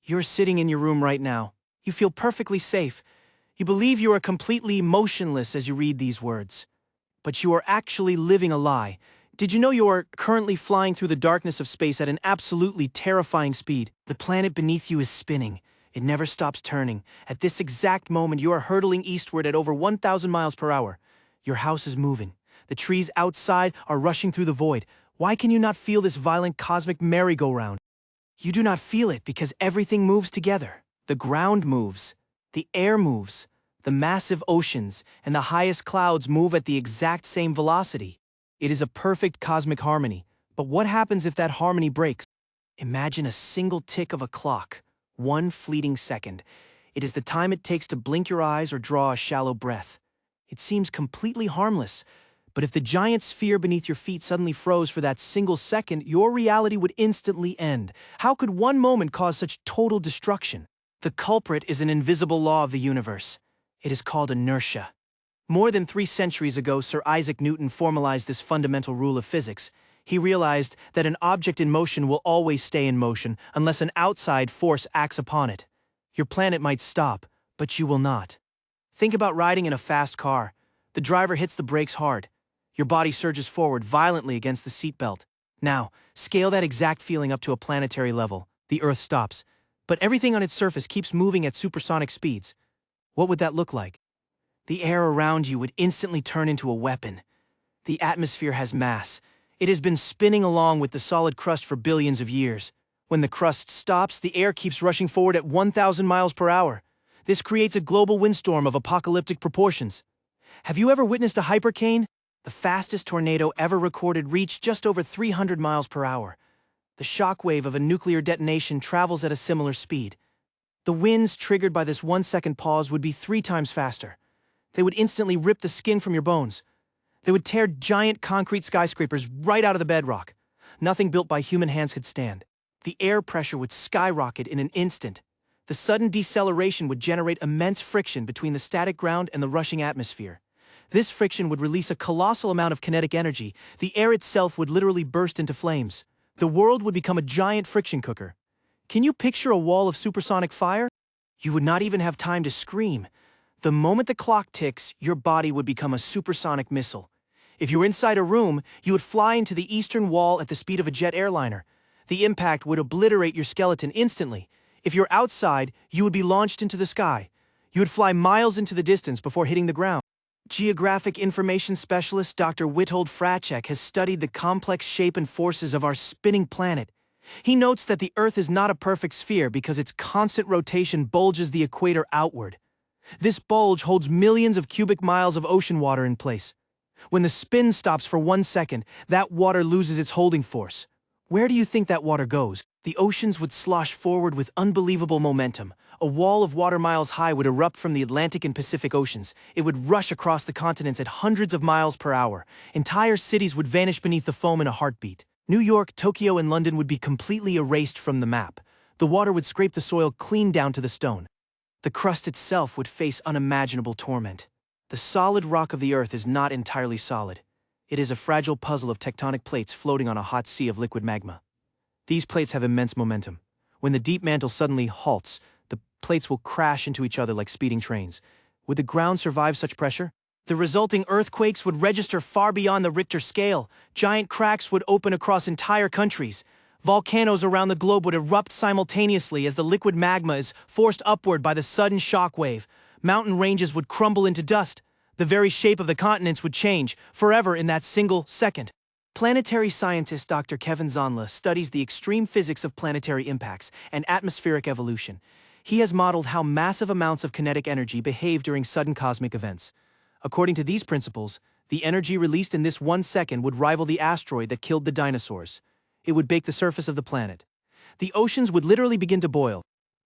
You're sitting in your room right now. You feel perfectly safe. You believe you are completely motionless as you read these words. But you are actually living a lie. Did you know you are currently flying through the darkness of space at an absolutely terrifying speed? The planet beneath you is spinning. It never stops turning. At this exact moment, you are hurtling eastward at over 1,000 miles per hour. Your house is moving. The trees outside are rushing through the void. Why can you not feel this violent cosmic merry-go-round? You do not feel it because everything moves together. The ground moves. The air moves. The massive oceans and the highest clouds move at the exact same velocity. It is a perfect cosmic harmony. But what happens if that harmony breaks? Imagine a single tick of a clock, one fleeting second. It is the time it takes to blink your eyes or draw a shallow breath. It seems completely harmless. But if the giant sphere beneath your feet suddenly froze for that single second, your reality would instantly end. How could one moment cause such total destruction? The culprit is an invisible law of the universe. It is called inertia. More than 3 centuries ago, Sir Isaac Newton formalized this fundamental rule of physics. He realized that an object in motion will always stay in motion unless an outside force acts upon it. Your planet might stop, but you will not. Think about riding in a fast car. The driver hits the brakes hard. Your body surges forward violently against the seatbelt. Now, scale that exact feeling up to a planetary level. The Earth stops, but everything on its surface keeps moving at supersonic speeds. What would that look like? The air around you would instantly turn into a weapon. The atmosphere has mass. It has been spinning along with the solid crust for billions of years. When the crust stops, the air keeps rushing forward at 1,000 miles per hour. This creates a global windstorm of apocalyptic proportions. Have you ever witnessed a hypercane? The fastest tornado ever recorded reached just over 300 miles per hour. The shockwave of a nuclear detonation travels at a similar speed. The winds triggered by this 1-second pause would be 3 times faster. They would instantly rip the skin from your bones. They would tear giant concrete skyscrapers right out of the bedrock. Nothing built by human hands could stand. The air pressure would skyrocket in an instant. The sudden deceleration would generate immense friction between the static ground and the rushing atmosphere. This friction would release a colossal amount of kinetic energy. The air itself would literally burst into flames. The world would become a giant friction cooker. Can you picture a wall of supersonic fire? You would not even have time to scream. The moment the clock ticks, your body would become a supersonic missile. If you were inside a room, you would fly into the eastern wall at the speed of a jet airliner. The impact would obliterate your skeleton instantly. If you're outside, you would be launched into the sky. You would fly miles into the distance before hitting the ground. Geographic information specialist Dr. Witold Fraczek has studied the complex shape and forces of our spinning planet. He notes that the Earth is not a perfect sphere because its constant rotation bulges the equator outward. This bulge holds millions of cubic miles of ocean water in place. When the spin stops for 1 second, that water loses its holding force. Where do you think that water goes? The oceans would slosh forward with unbelievable momentum. A wall of water miles high would erupt from the Atlantic and Pacific Oceans. It would rush across the continents at hundreds of miles per hour. Entire cities would vanish beneath the foam in a heartbeat. New York, Tokyo, and London would be completely erased from the map. The water would scrape the soil clean down to the stone. The crust itself would face unimaginable torment. The solid rock of the Earth is not entirely solid. It is a fragile puzzle of tectonic plates floating on a hot sea of liquid magma. These plates have immense momentum. When the deep mantle suddenly halts, the plates will crash into each other like speeding trains. Would the ground survive such pressure? The resulting earthquakes would register far beyond the Richter scale. Giant cracks would open across entire countries. Volcanoes around the globe would erupt simultaneously as the liquid magma is forced upward by the sudden shock wave. Mountain ranges would crumble into dust. The very shape of the continents would change, forever in that single second. Planetary scientist Dr. Zahnle studies the extreme physics of planetary impacts and atmospheric evolution. He has modeled how massive amounts of kinetic energy behave during sudden cosmic events. According to these principles, the energy released in this 1 second would rival the asteroid that killed the dinosaurs. It would bake the surface of the planet. The oceans would literally begin to boil.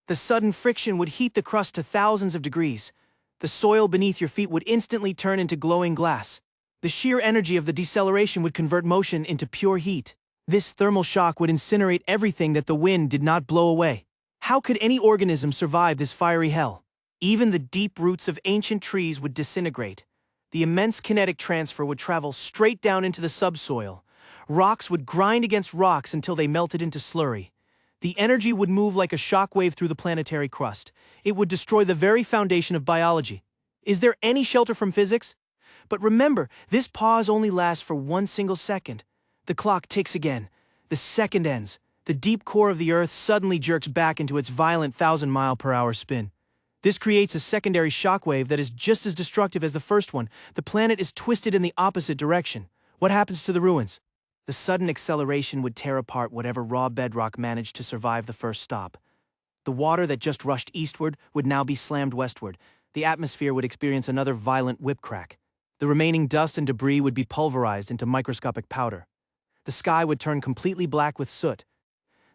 The sudden friction would heat the crust to thousands of degrees. The soil beneath your feet would instantly turn into glowing glass. The sheer energy of the deceleration would convert motion into pure heat. This thermal shock would incinerate everything that the wind did not blow away. How could any organism survive this fiery hell? Even the deep roots of ancient trees would disintegrate. The immense kinetic transfer would travel straight down into the subsoil. Rocks would grind against rocks until they melted into slurry. The energy would move like a shockwave through the planetary crust. It would destroy the very foundation of biology. Is there any shelter from physics? But remember, this pause only lasts for one single second. The clock ticks again. The second ends. The deep core of the Earth suddenly jerks back into its violent 1,000-mile-per-hour spin. This creates a secondary shockwave that is just as destructive as the first one. The planet is twisted in the opposite direction. What happens to the ruins? The sudden acceleration would tear apart whatever raw bedrock managed to survive the first stop. The water that just rushed eastward would now be slammed westward. The atmosphere would experience another violent whip crack. The remaining dust and debris would be pulverized into microscopic powder. The sky would turn completely black with soot.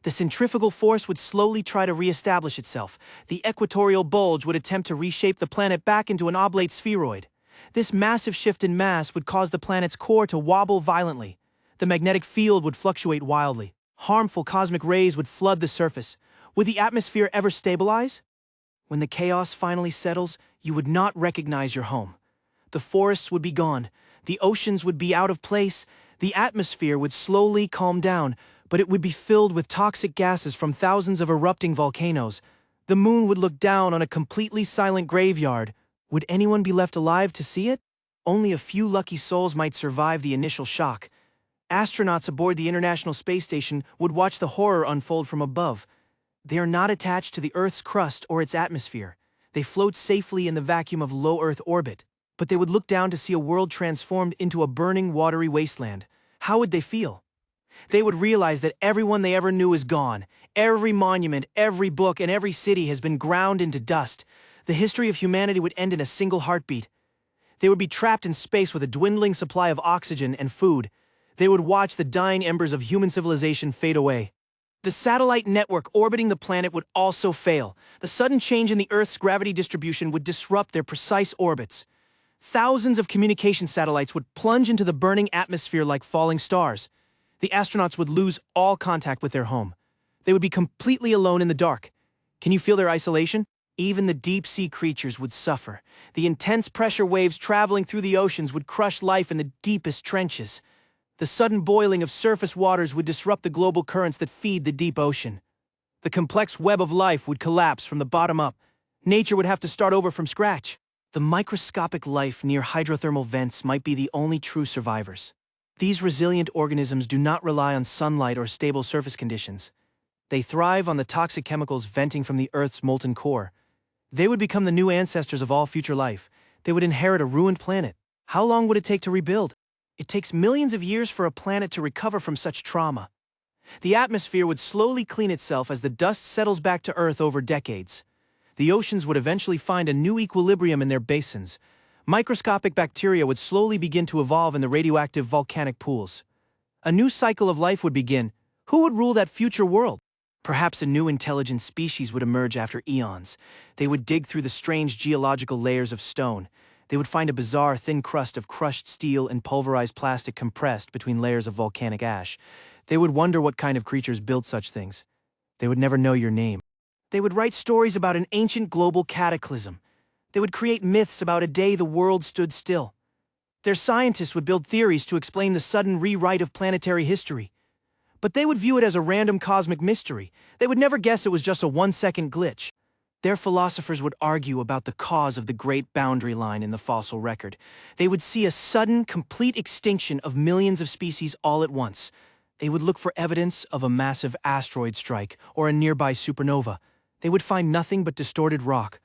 The centrifugal force would slowly try to re-establish itself. The equatorial bulge would attempt to reshape the planet back into an oblate spheroid. This massive shift in mass would cause the planet's core to wobble violently. The magnetic field would fluctuate wildly. Harmful cosmic rays would flood the surface. Would the atmosphere ever stabilize? When the chaos finally settles, you would not recognize your home. The forests would be gone. The oceans would be out of place. The atmosphere would slowly calm down, but it would be filled with toxic gases from thousands of erupting volcanoes. The moon would look down on a completely silent graveyard. Would anyone be left alive to see it? Only a few lucky souls might survive the initial shock. Astronauts aboard the International Space Station would watch the horror unfold from above. They are not attached to the Earth's crust or its atmosphere. They float safely in the vacuum of low Earth orbit. But they would look down to see a world transformed into a burning, watery wasteland. How would they feel? They would realize that everyone they ever knew is gone. Every monument, every book, and every city has been ground into dust. The history of humanity would end in a single heartbeat. They would be trapped in space with a dwindling supply of oxygen and food. They would watch the dying embers of human civilization fade away. The satellite network orbiting the planet would also fail. The sudden change in the Earth's gravity distribution would disrupt their precise orbits. Thousands of communication satellites would plunge into the burning atmosphere like falling stars. The astronauts would lose all contact with their home. They would be completely alone in the dark. Can you feel their isolation? Even the deep-sea creatures would suffer. The intense pressure waves traveling through the oceans would crush life in the deepest trenches. The sudden boiling of surface waters would disrupt the global currents that feed the deep ocean. The complex web of life would collapse from the bottom up. Nature would have to start over from scratch. The microscopic life near hydrothermal vents might be the only true survivors. These resilient organisms do not rely on sunlight or stable surface conditions. They thrive on the toxic chemicals venting from the Earth's molten core. They would become the new ancestors of all future life. They would inherit a ruined planet. How long would it take to rebuild? It takes millions of years for a planet to recover from such trauma. The atmosphere would slowly clean itself as the dust settles back to Earth over decades. The oceans would eventually find a new equilibrium in their basins. Microscopic bacteria would slowly begin to evolve in the radioactive volcanic pools. A new cycle of life would begin. Who would rule that future world? Perhaps a new intelligent species would emerge after eons. They would dig through the strange geological layers of stone. They would find a bizarre thin crust of crushed steel and pulverized plastic compressed between layers of volcanic ash. They would wonder what kind of creatures built such things. They would never know your name. They would write stories about an ancient global cataclysm. They would create myths about a day the world stood still. Their scientists would build theories to explain the sudden rewrite of planetary history. But they would view it as a random cosmic mystery. They would never guess it was just a one-second glitch. Their philosophers would argue about the cause of the great boundary line in the fossil record. They would see a sudden, complete extinction of millions of species all at once. They would look for evidence of a massive asteroid strike or a nearby supernova. They would find nothing but distorted rock.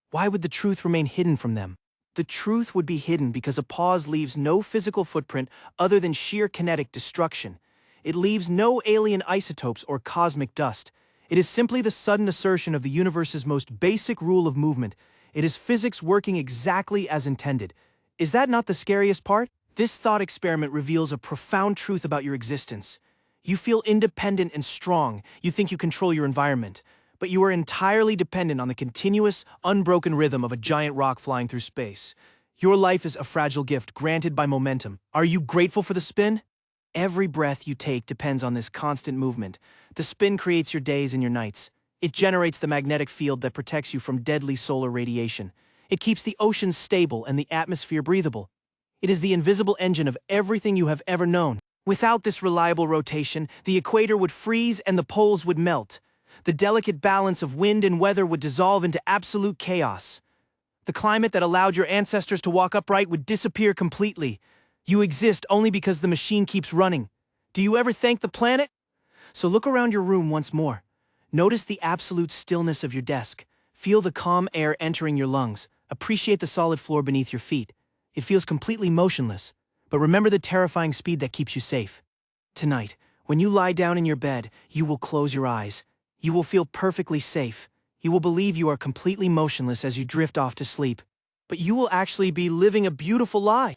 Why would the truth remain hidden from them? The truth would be hidden because a pause leaves no physical footprint other than sheer kinetic destruction. It leaves no alien isotopes or cosmic dust. It is simply the sudden assertion of the universe's most basic rule of movement. It is physics working exactly as intended. Is that not the scariest part? This thought experiment reveals a profound truth about your existence. You feel independent and strong. You think you control your environment. But you are entirely dependent on the continuous, unbroken rhythm of a giant rock flying through space. Your life is a fragile gift granted by momentum. Are you grateful for the spin? Every breath you take depends on this constant movement. The spin creates your days and your nights. It generates the magnetic field that protects you from deadly solar radiation. It keeps the oceans stable and the atmosphere breathable. It is the invisible engine of everything you have ever known. Without this reliable rotation, the equator would freeze and the poles would melt. The delicate balance of wind and weather would dissolve into absolute chaos. The climate that allowed your ancestors to walk upright would disappear completely. You exist only because the machine keeps running. Do you ever thank the planet? So look around your room once more. Notice the absolute stillness of your desk. Feel the calm air entering your lungs. Appreciate the solid floor beneath your feet. It feels completely motionless. But remember the terrifying speed that keeps you safe. Tonight, when you lie down in your bed, you will close your eyes. You will feel perfectly safe. You will believe you are completely motionless as you drift off to sleep. But you will actually be living a beautiful lie.